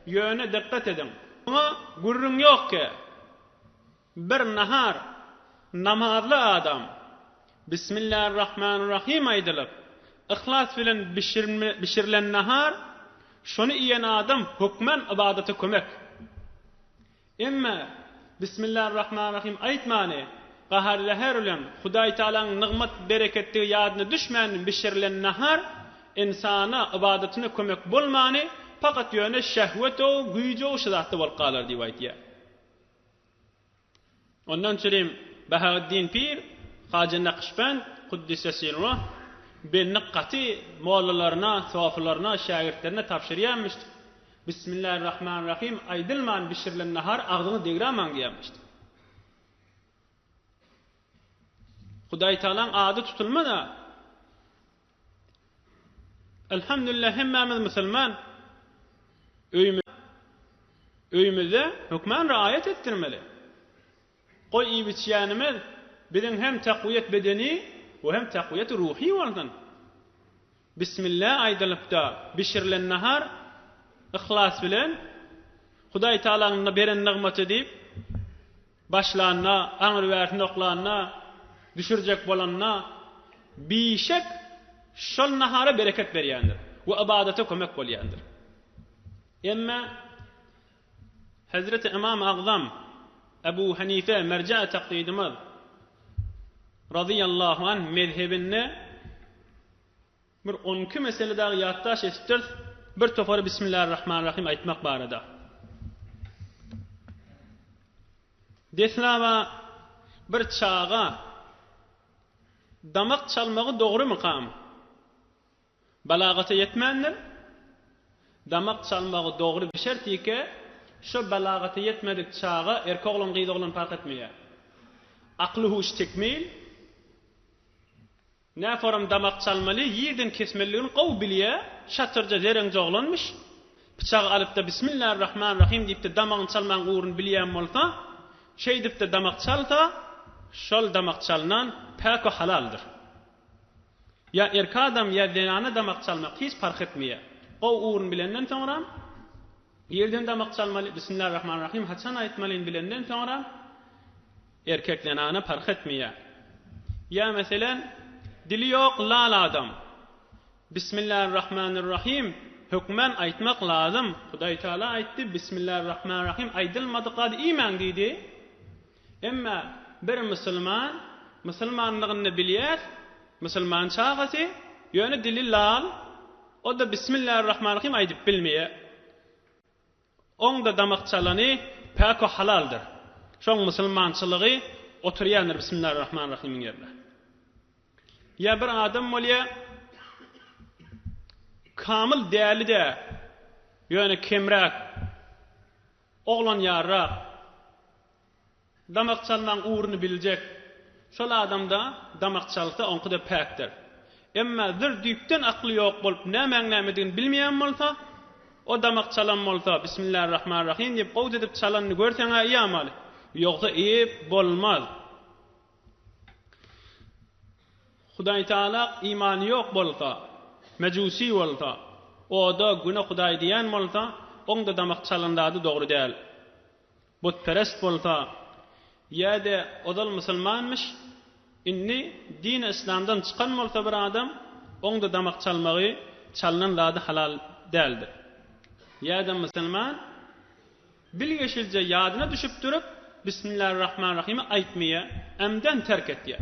yöne dikkat edin. Ama gurrun yok ki bir nahar namazlı adam Bismillahirrahmanirrahim aydılıp ihlas bilen bişirilen nahar şonu iyen adam hukmen ibadeti kömek. Emma Bismillahirrahmanirrahim aytmani qaharla her ulan Hudaý Taala'nın nimet bereketli yadyna düşmänin bişirilen nahar insana ibadetine kömek bolmany fakat yöne şehvet o güýje o şazatda bolup galar diýip aýtýar. Ondan söýüm Bahaüddin Pir Hacı Nakşibend Kuddise sirruh bir niqati mollalarına, soflarına, şagirdlerine tapşyrýarmyş. Bismillahirrahmanirrahim aydylman bişirilen nahar agdyny degiraman diýmişdi. Hudaý Taala'nın adı tutulmada elhamdülillah hemmemiz musulman öýümizde hukman riayet ettirmeli. Goý ibiçýänimiz bizim hem takviyet bedeni ve hem takviyet ruhi bolsun. Bismillah aýdylypda bişirilen nahar ihlas bilen Hudaý Taala'nın beren nigmeti diýip başlanna, aňyr wärtini oklanna, düşürjek bolanna bişek şol nahara bereket berýändir we ibadete kömek bolýandyr. Emma Hazreti İmam Agzam Ebu Hanife merca taqdidimiz radıyallahu anh mezhebinde bir 12 meselede ýatdaş etdir bir tofar Bismillahirrahmanirrahim aytmak barada. Deslama bir çağa damak çalmağı doğru mukam. Balagata yetmendir. Damak çalmağı doğru bir şert ki şu balagata yetmedik çağa erkek oğlan kız oğlan fark etmiyor. Aklı huş tekmil. Ne forum damak çalmalı yirden kesmeliğini qav biliye şatırca zerence oğlanmış. Bıçağı alıp da Bismillahirrahmanirrahim deyip de damağın çalmağın uğrunu biliyen olsa şey deyip de damak çalsa şol damak çalınan pek o halaldır. Ya erkek adam ya zenana damak çalmak hiç fark etmiyor. O uğrunu bilenden sonra yerden damak çalmalı Bismillahirrahmanirrahim haçan ayetmalıyın bilenden sonra erkek zenana fark etmiyor. Ya mesela dili yok lal adam Bismillahirrahmanirrahim hükmen aytmak lazım. Hudaý Taala aytdy Bismillahirrahmanirrahim aydylmady qad iman diýdi. Emma bir musulmanlygyny bilýär, musulman çağasy ýöne dili lal o da Bismillahirrahmanirrahim aýdyp bilmeýär. Onda damak çalany pek o halaldır. Şoň musulmançylygy oturýandyr Bismillahirrahmanirrahim ýerde. Ya bir adam bolýa kamil däli de ýöne kemrak oğlan ýarrak damak çalmaň uğrunu biljek. Şol adamda damak çalsa onkyda päkdir. Emma zir düýpden akly ýok bolup näme-nämedigini bilmeýän bolsa, o damak çalan bolsa Bismillahirrahmanirrahim diýip gowd edip çalanyny görseňä ýamaly. Ýoksa eýip bolmaz. Hudaý Taala imany ýok bolsa, mecusi bolsa, o da güne Hudaý diýen bolsa, onda damak çalandady dogry däl. Butperest bolsa, ýa-da odal musulmanmış, inni din İslamdan çykan bolsa bir adam, onda damak çalmagy çalanlady halal däldir. Ýa-da musulman bilgeşilje ýadyna düşüp durup Bismillahirrahmanirrahim aýtmaýa, emden terk etýär.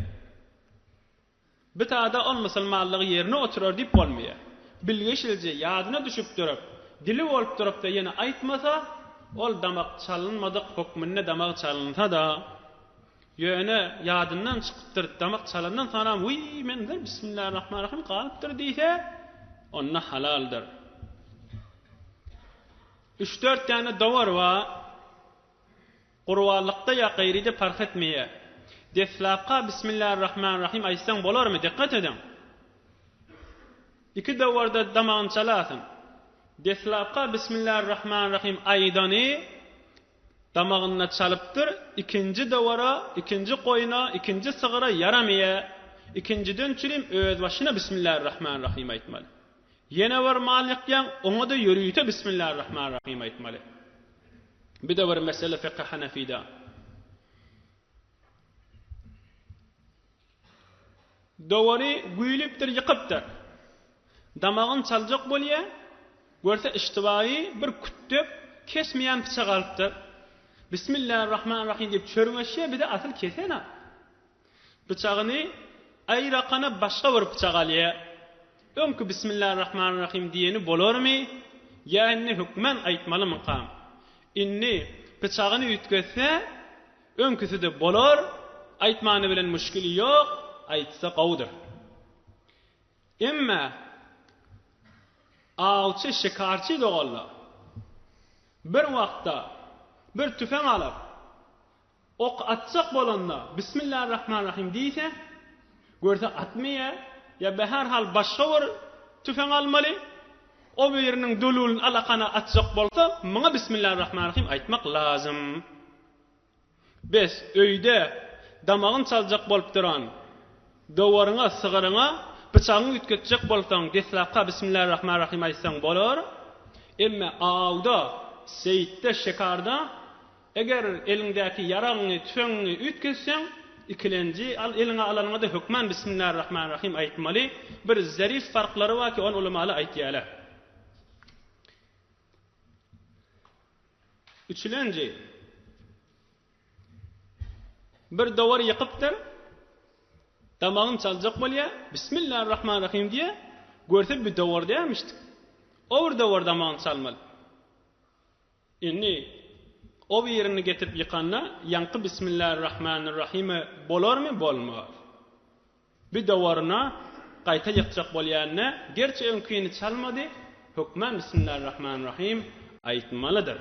Bitada ol musulmanlygy ýerine oturar diýip bolmaýar. Bilgeşilje ýadyna düşüp durup, dili bolup durup da ýene aýtmasa, ol damak çalınmadyk hukmyny damak çalynsa da ýöne ýadyndan çykypdyr damak çalandan sonra "Uy, men de Bismillahirrahmanirrahim" galypdyr diýse, onna halaldyr. 3-4 tane dowar wa Qur'anlykda ýa gaýride fark etmeýär. Deslapqa Bismillahirrahmanirrahim aýtsaň bolarmy? Dikkat edin. İki dawarda damagyny çalasyn. Deslapqa Bismillahirrahmanirrahim aýdany damagyna çalypdyr. İkinji dawara, ikinji goýuna, ikinji sygyra yaramaýar. İkinciden çürim öz başyna Bismillahirrahmanirrahim aýtmaly. Yine var malikyan onu da yürüyüte Bismillahirrahmanirrahim aytmalı. Bir de var mesele fıkıh Hanefi'de. Doğru güylüptir, yıkıptır. Damağın çalacak bolya, görse iştibai bir küttüp kesmeyen bıçak alıptır. Bismillahirrahmanirrahim deyip çörümeşe bir de asıl kesene. Bıçağını ayraqana başka bir bıçak alıyor. Önkü Bismillahirrahmanirrahim diyeni bolor mu? Yani hükmen aytmalı mıqam. İnni bıçağını yütkese önküsü de bolor, aytmanı bilen müşkili yok, aytsa qawdır. Emma ağılçı şikarçı doğalla. Bir vaqtda bir tüfen alıp ok atsak bolanda Bismillahirrahmanirrahim deyse görse atmaya ya be her hal başka bir tüfen almalı. O birinin dululun alaqana atsak bolsa mına Bismillahirrahmanirrahim aytmak lazım. Biz öyde damağın çalacak bolup duran dowarına sığırına bıçağını yütketecek bolsaň deslapka Bismillahirrahmanirrahim aytsaň bolar. Emma ağda seyitde şekarda eger elindäki yaraňy tüňi ütketseň ikilenji al eline alanyňa da hükmen Bismillahirrahmanirrahim aytmaly. Bir zarif farklary var ki on ulamaly aýtýarlar. Üçlenji bir dowar ýykypdyr. Damağın çalacak bolya Bismillahirrahmanirrahim diye görse bir dowar diýmişdik. O bir dowar damağın çalmaly. Inni o bir yerini getirip yıkanna yankı Bismillahirrahmanirrahim bolar mı bolmar? Bir dawarına qayta yıkacak bolýanna gerçi önküni çalmadı, hükmen Bismillahirrahmanirrahim aytmalıdır.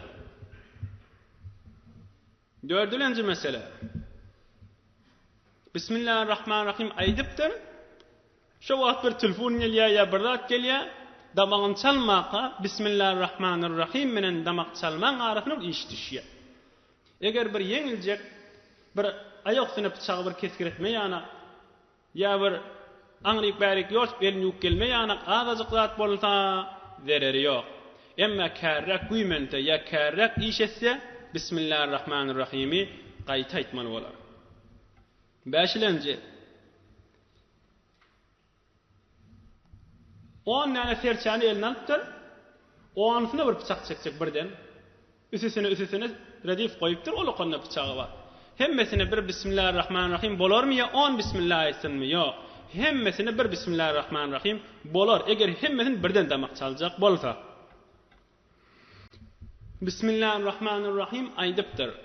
Dördüncü mesele. Bismillahirrahmanirrahim aydypdyr. Şu wagt bir telefon gelýär ya bir zat gelýär. Damağın çalmaqa Bismillahirrahmanirrahim menen damaq çalmaň arasynda iştişýär. Eger bir yeňiljek bir aýoksyny bıçağı bir keskiretme ýana ya bir aňryk bärik ýoş belin ýuk gelme ýana azajyk zat bolsa zereri ýok. Emma kärrak güýmente ya kärrak işetse Bismillahirrahmanirrahimi gaýta aýtmaly bolar. Beşilenci 10 tane serçani eline alıptır. 10'sına bir bıçak çekecek birden. Üsüsüne redif koyuptur. O lokanına bıçağı var. Hemmesine bir Bismillahirrahmanirrahim bolar mı ya 10 Bismillah etsin mi? Yok. Hemmesine bir Bismillahirrahmanirrahim bolar. Eğer hemmesini birden damak çalacak bolsa. Bismillahirrahmanirrahim aydıptır.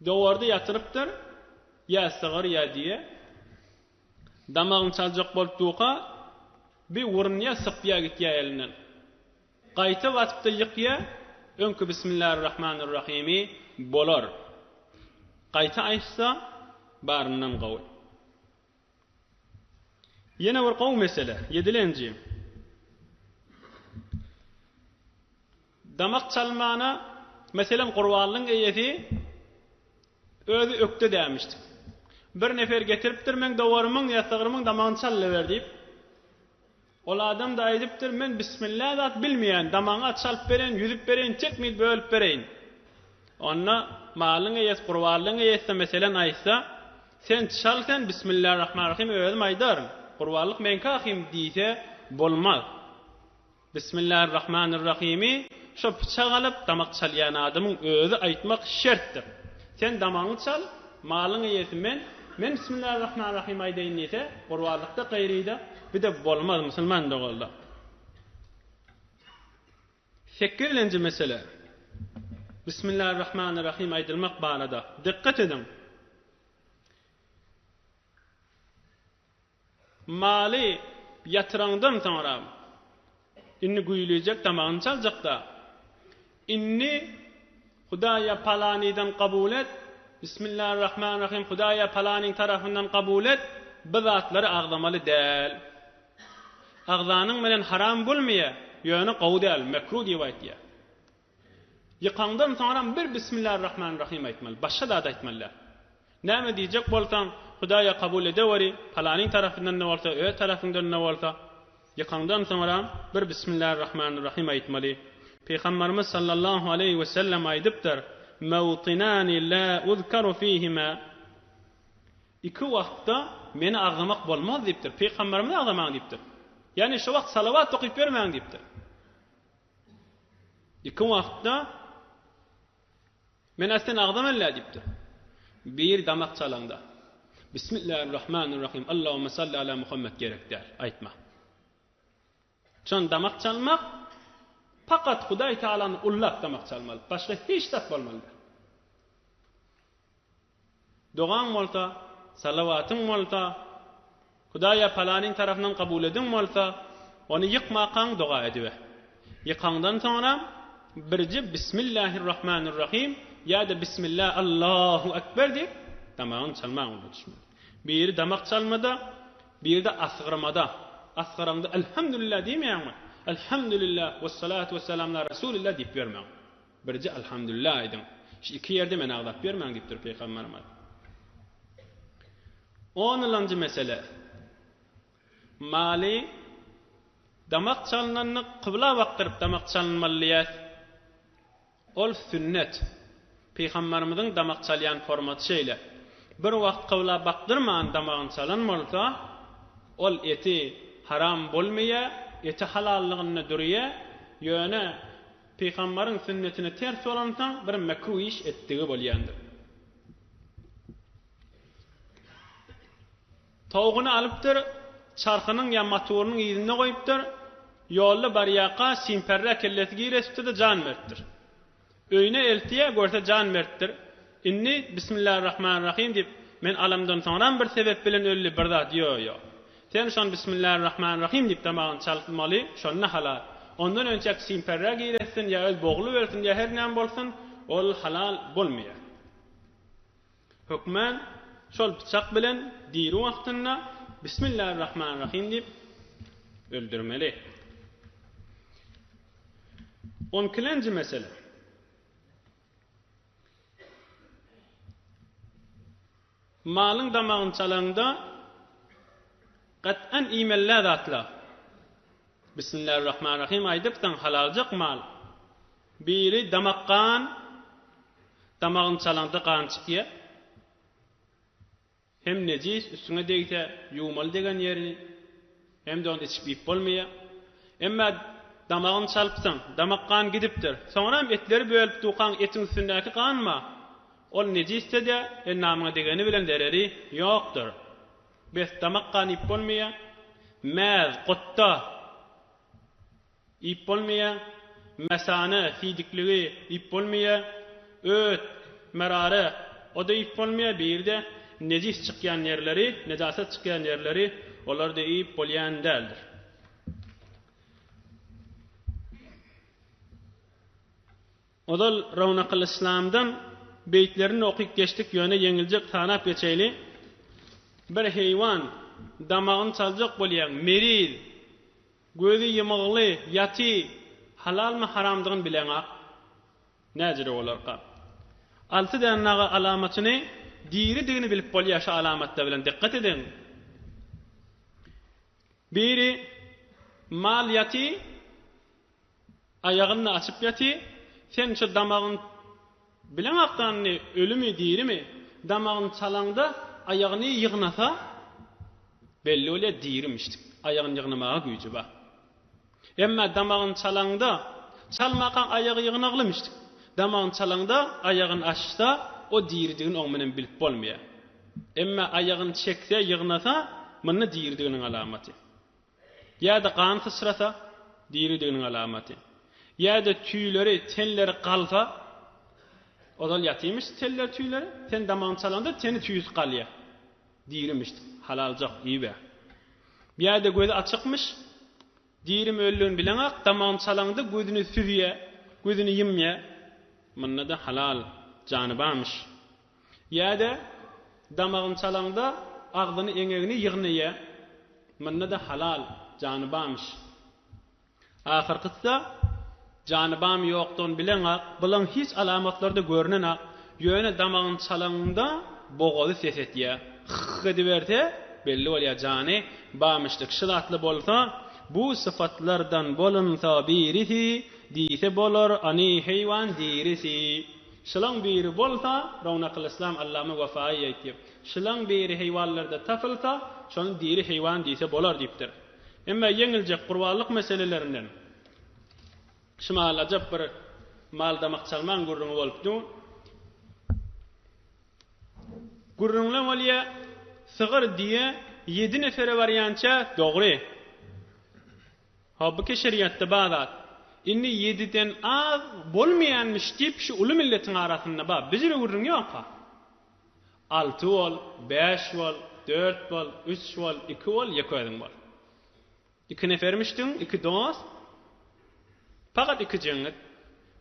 Doğarda yatırıptır. Ya sığır ya diye. Damağın çalacak bolup tuğka bir urunya sıpya gitya elinden. Qayta vatıpta yıkya önkü Bismillahirrahmanirrahimi bolar. Qayta aytsa barından qawl. Yine bir qaw mesele. Yedilenci. Damak çalmana mesela Qur'anlyň eýeti özü ökte demişdik. Bir nefer getiripdir men dawarymyň ya sığırymyň damağını çalıver diýip. Ol adam da aýdypdyr men bismillah zat bilmeýän damaňa çalyp beren, ýüzüp beren, çekmeyip bölüp bereýin. Onna malyň eýes Qur'anlyň eýesi meselen aýtsa sen çalsan Bismillahirrahmanirrahim özüm aýdarym. Qur'anlyk men kahim diýse bolmaz. Bismillahirrahmanirrahimi şu bıçak alıp damak çalýan adamyň özü aýtmak şertdir. Sen damaňy çal, malyň eýesi men Bismillahirrahmanirrahim aýdaýyn diýse Qur'anlykda gaýryda bir de bolmaz musulman dogulda. 8-nji mesele. Bismillahirrahmanirrahim aýdylmak barada dikkat edin. Mali yatırangdan sonra inni güýlejek tamagyny çaljakda. Inni Hudaya palanidan kabul et. Bismillahirrahmanirrahim. Hudaya palaning tarafından kabul et. Bu zatları ağlamaly däl. Ağzanyň menen haram bolmaýa, ýöne gaw däl, mekruh diýip aýtýar. Ýykandan sonra bir Bismillahirrahmanirrahim aýtmaly, başga da aýtmaly. Näme diýjek bolsaň, Hudaya kabul edeweri, palaning tarafından ne bolsa, öz tarafından ne bolsa, Yıkandan sonra bir Bismillahirrahmanirrahim aytmaly. Peygamberimiz sallallahu aleyhi ve sellem aydypdyr: "Mawtinani la uzkaru fihima." İki wagtda meni agdamak bolmaz diýipdir. Peygamberimiz agdamak diýipdir. Yani şu wagt salavat okyp bermäň diýipdir. İki wagtda men aslan agdamalla diýipdir. Bir damak çalanda Bismillahirrahmanirrahim. Allahumme salli ala Muhammed gerek der. Aytma. Çon damak çalmak fakat Hudaý Taala'nın ullap damak çalmaly. Başka hiç zat bolmaly. Dogan bolsa, salavatın bolsa, Hudaýa palanin tarafından kabul edin bolsa, onu yıkmakan dua edibe. Yıkandan sonra birci Bismillahirrahmanirrahim ya da Bismillah Allahu Ekber deyip damağın çalmağı unutmayın. Bir damak çalmada, bir de asgırmada. Asgıramda elhamdülillah demeyen mi? Elhamdülillah ve salatu ve selamla Resulillah deyip vermeyin. Birce elhamdülillah edin. Şu iki yerde men ağlap vermeyin deyiptir Peygamberimiz. 10. mesele. Mali damak çalınanını kıbla baktırıp damak çalınmalıyat. Ol sünnet. Peygamberimizin damak çalyan formatı şeyle. Bir vakt kıbla baktırmayan damağın çalınmalısa, ol eti haram bolmaya, eti halallığını duruya, yöne Peygamberin sünnetini ters olansan bir mekruh iş ettiği bolyandır. Tavuğunu alıptır, çarkının ya motorunun izine koyuptur, yollu baryaqa simperra kelleti giresiptir de can merttir. Öyne eltiye görse can merttir. İnni Bismillahirrahmanirrahim deyip, men alamdan sonra bir sebep bilen öllü bir zat yo. Sen şon Bismillahirrahmanirrahim deyip damağın çaltmalı, şonna halal. Ondan önceki simperra giresin, ya öz boğulu versin, ya her nem bolsun, ol halal bolmaya. Hükmen, şol bıçak bilen diri wagtynda Bismillahirrahmanirrahim deyip öldürmeli. 12. mesele. Malın damağın çalanda qat'an imellar zatla Bismillahirrahmanirrahim aydypsan halaljak mal. Biri damakkan damağın çalanda kan çıkıyor. Hem necis üstüne değse yumalı degen yerini hem de onu içip yiyip bolmaya. Emma damağın çalpsan damak kan gidiptir. Sonra etleri bölüp tuğan etin üstündeki kan mı? Ol neciste de namına degeni bilen dereri yoktur. Bes damak kan yiyip bolmaya. Mez, qotta yiyip bolmaya. Mesane, fidikliği yiyip bolmaya. Öt, merare o da yiyip bolmaya. Bir de necis çıkyan yerleri, necaset çıkyan yerleri onlar da iyi polyan değildir. Odal Ravnaqıl İslam'dan beytlerini okuyup geçtik yöne yenilecek tanap geçeyli. Bir heyvan damağını çalacak bolyan, meril, gözü yımıqlı, yati, halal mı haramdığını bilen ak. Necire olar qab. Altı dennağı alamatını diri digini bilip bolýar şu alamatda bilen dikkat edin. Biri mal yati ayağını açıp yati sen şu damağın bilen aktanını ölü mü diri mi damağın çalanda ayağını yığnasa belli öyle dirimiştik. Ayağını yığnamağa gücü var. Emma damağın çalanda çalmakan ayağı yığnaqlımıştık. Damağın çalanda ayağın açsa o diridigin oňmenen bilip bolmaya. Emma ayağın çekse, yığnasa, mını diridiginin alamati. Ya da kan sısrasa, diridiginin alamati. Ya da tüyleri, tenleri qalsa, o da yatıymış teller tüyleri, ten damağın çalanda teni tüyüs qalya. Dirimişti, halalcaq, iyi be. Ya da gözü açıkmış, dirim öllüğün bilen ak, damağın çalanda gözünü süzüye, gözünü yimye, mını da halal canıbamış. Ya da damağın çalanda ağzını eňegini yığnıya, mınna da halal canıbamış. Ahirkıtsa canıbam yokton bilen ak, bulan hiç alamatlarda görünen ak, yöne damağın çalanda boğalı ses etýär. Hıh ediberte belli bolýar jany bamışdyk. Şılatlı bolsa bu sıfatlardan bolunsa birisi diýse bolar ani haywan dirisi. Şulan biri bolsa Rawnaqul İslam Allama Wafaý aýtdy. Şulan biri haywanlarda tapylsa şonu diri haywan diýse bolar diýipdir. Emma yeňilje gurbanlyk meselelerinden şumal ajab bir malda maqçalman gurrun bolupdy. Gurrunlar waliya sığır diye 7 nefere variantça dogry. Halbuki şeriatda bazat. Inni 7'den az bolmayanmış dip şu ulu milletin arasında ba. Bizde gurrun ýok ha. 6 bol, 5 bol, 4 bol, 3 bol, 2 bol, 2 adam bol. 2 nefermişdin, 2 dost. Fakat 2 jengit.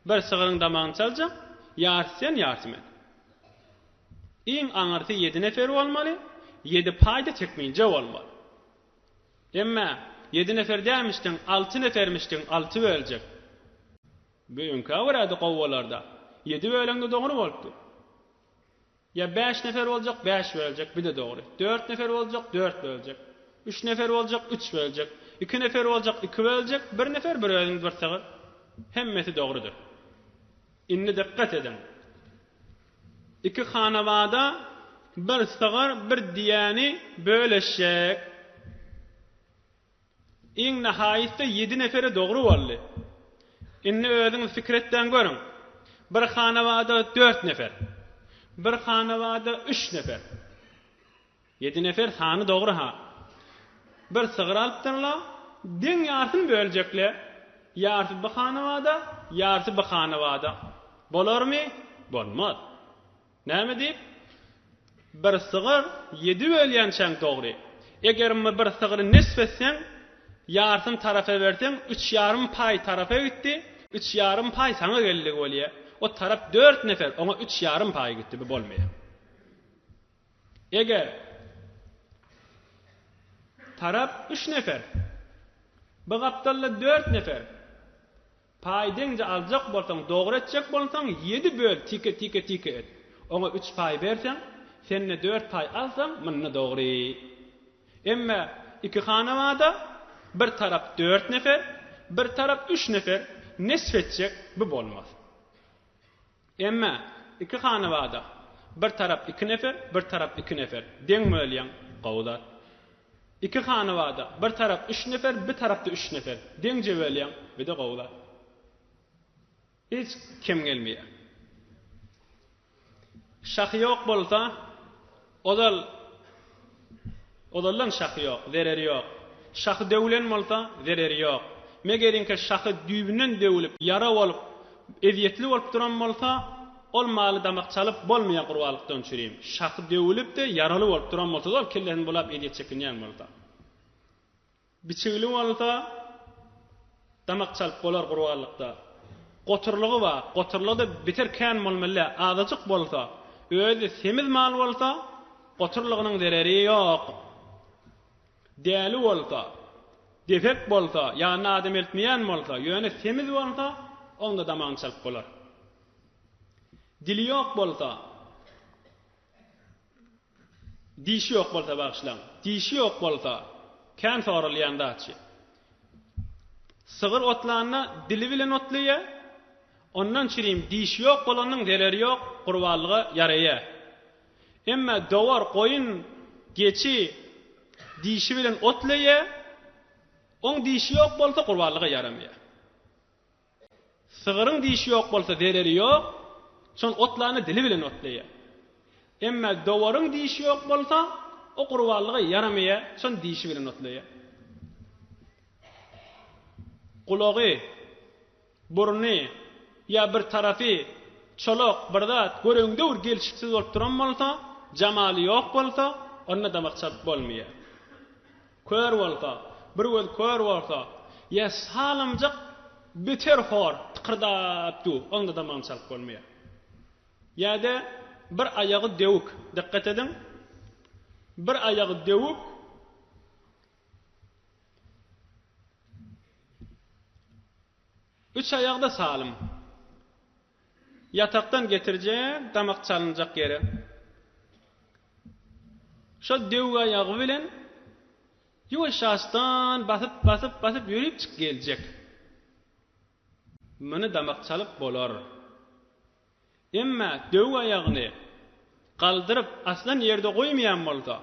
Bir sığırın damagyny çaljak, ýartsen ýartmen. İň aňarty 7 nefer bolmaly, 7 paýda çekmeýince bolmaly. Emma 7 nefer dämişdiň, 6 nefermişdiň, 6 böljek. Büyünkä barady gowwalarda. 7 bölüňde dogry bolupdy. Ya 5 nefer boljak, 5 böljek, bir de dogry. 4 nefer boljak, 4 böljek. 3 nefer boljak, 3 böljek. 2 nefer boljak, 2 böljek, 1 nefer bir bölüňde bolsa, hemmeti dogrydyr. Inni diqqat edin. 2 hanawada bir sığır, bir diýäni böleşek. Iň nahaýatda 7 nefere dogry boldy. Inni özüň fikretden görüň. Bir hanawada 4 nefer. Bir hanawada 3 nefer. 7 nefer sany dogry ha. Bir sığır alypdyrlar, deň ýartyn böljekler. Ýarty bir hanawada, ýarty bir hanawada. Bolarmy? Bolmaz. Näme diýip? Bir sığır 7 bölýän şäň dogry. Eger bir sığıry nisp etseň, ýartyn tarafa berseň, 3,5 pay tarafa gitdi, 3,5 pay sana geldi bolýar. O tarap 4 nefer, ona 3,5 pay gitdi, bu bolmaýar. Eger tarap 3 nefer, bu gapdalla 4 nefer, paýdyňja aljak bolsaň, dogry etjek bolsaň 7 böl, tike et. Ona 3 pay berseň, senne 4 pay alsaň, munda dogry. Emma 2 hanawada bir tarap 4 nefer, bir tarap 3 nefer nisp etjek, bu bolmaz. Emma 2 hanawada bir tarap 2 nefer, bir tarap 2 nefer deň bölýän gowlar. 2 hanawada bir tarap 3 nefer, bir tarapda 3 nefer deňje bölýän bir de gowlar. Hiç kim gelmeýär. Şahy ýok bolsa, odallan şahy ýok, zereri ýok. Şahy döwlen bolsa, zereri ýok. Megerinki şahy düýbünden döwülip, yara bolup, eziýetli bolup duran bolsa, ol maly damak çalyp bolmaýan gurbanlykdan çüreyim. Şahy döwülip de yaraly bolup duran bolsa, ol kellerini bolap eziýet çekinýän bolsa. Biçigli bolsa, damak çalyp bolar gurbanlykda. Goturlygy bar, goturlygda biterken bolmaly, azaçyk bolsa, öýde semiz mal bolsa, goturlygynyň zereri ýok. Däli bolsa, defek bolsa, ýa-ni adam eltmeýän bolsa, ýöne semiz bolsa, onda damagyny çalyp bolar. Dili ýok bolsa, dişi ýok bolsa bagşlan, dişi ýok bolsa, kän sorulýandaçy. Sığır otlanyna dili bilen otlaýar. Ondan çireyim dişi ýok bolanyň zereri ýok, gurbanlygy yaraýar. Emma dowar goýun geçi dişi bilen otlaýar, on dişi ýok bolsa gurbanlygy yaramaýar. Sığırın dişi ýok bolsa zereri ýok, şol otlany dili bilen otlaýar. Emma dowarın dişi ýok bolsa, o gurbanlygy yaramaýar, şol dişi bilen otlaýar. Kulagy, burny, ya bir tarafy çolok birdat göreňde ur gelişiksiz bolup duran bolsa, jamaly ýok bolsa, onda da maksat bolmaýar. Kör bolsa, bir göz kör bolsa, ya salamjak beter hor tıkırdapdy, onda da maksat bolmaýar. Ýa-da bir ayagy dewük, diqqat edin. Bir ayagy dewük, üç ayakda salim. Yataktan getireceğim, damak çalınacak yere. Şu dev ayağı bilen Yavaştan basıp yürüyüp çık gelecek. Mını damak çalıp bolar. Emma döw ayağını kaldırıp aslan yerde koymayan bolsa